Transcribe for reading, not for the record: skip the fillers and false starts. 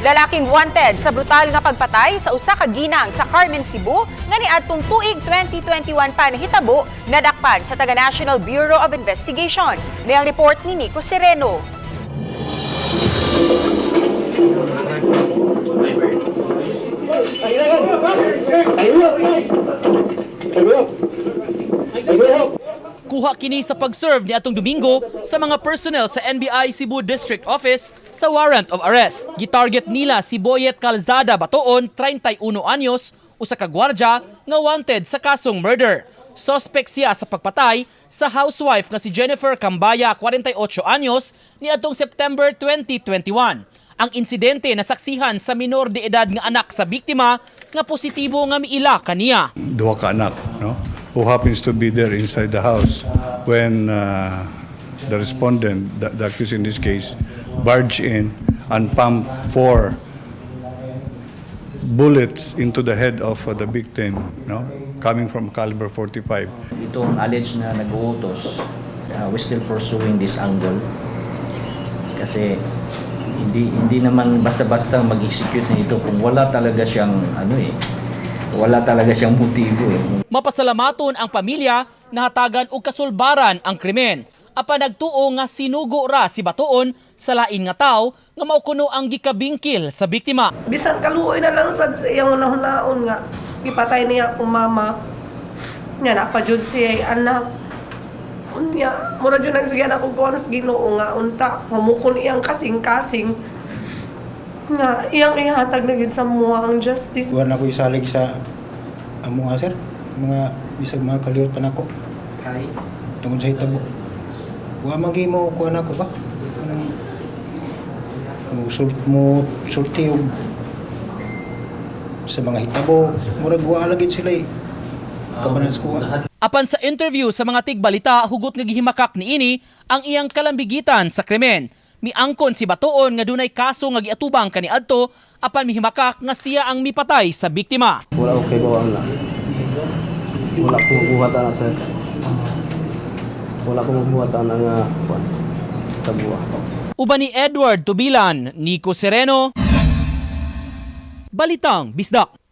Lalaking wanted sa brutal nga pagpatay sa usa ka ginang sa Carmen, Cebu nga niadtong tuig 2021 pa nahitabo nadakpan sa taga National Bureau of Investigation. Niyang report ni Nico Sereno. Kuha kini sa pag-serve ni atong Domingo sa mga personnel sa NBI Cebu District Office sa warrant of arrest. Gitarget nila si Boyet Calzada Batoon, 31 anyos, usa ka gwardya nga wanted sa kasong murder. Suspect siya sa pagpatay sa housewife nga si Jennifer Cambaya, 48 anyos, niadtong September 2021. Ang insidente nasaksihan sa minor de edad nga anak sa biktima nga positibo nga miila kaniya. Duha ka anak, no? Who happens to be there inside the house when the respondent, the accused in this case, barged in and pumped 4 bullets into the head of the victim, no? Coming from caliber 45. Itong alleged na nag-uutos, we're still pursuing this angle kasi hindi naman basta-basta mag-execute na ito kung wala talaga siyang wala talaga siyang motibo Mapasalamaton ang pamilya na hatagan og kasulbaran ang krimen. Apan nagtuo nga sinugo ra si Batoon sa lain nga tawo nga mao kuno ang gikabingkil sa biktima. Bisan kaluoy na lang sad sa iyang unahon nga ipatay niya akong mama. Nya na pa jud siya anak. Unya, mura jud nagsigyan ako kuan sa Ginoo nga unta humukon iyang kasing-kasing. Nga iyang ihatag na gyud sa mua ang justice. Wala ko isalig sa amo nga sir, mga bisag mga kaliyot pa nako. Kay Tungod sa hitabo. Wa magi mo kuan ako ba? Anong mo sulti og sa mga hitabo, murag wa lagid sila kabanas ko. Apan sa interview sa mga tigbalita, hugot nga gihimakak niini ang iyang kalambigitan sa krimen. Miangkon si Batoon nga dunay kaso nga giatubang kaniadto apan mihimakak nga siya ang mipatay sa biktima. Wala okay bawaan na. Wala ko mabuhatan na sir. Wala ko mabuhatan nga tabuha. Uban ni Edward Tubilan, Nico Sereno, Balitang Bisdak.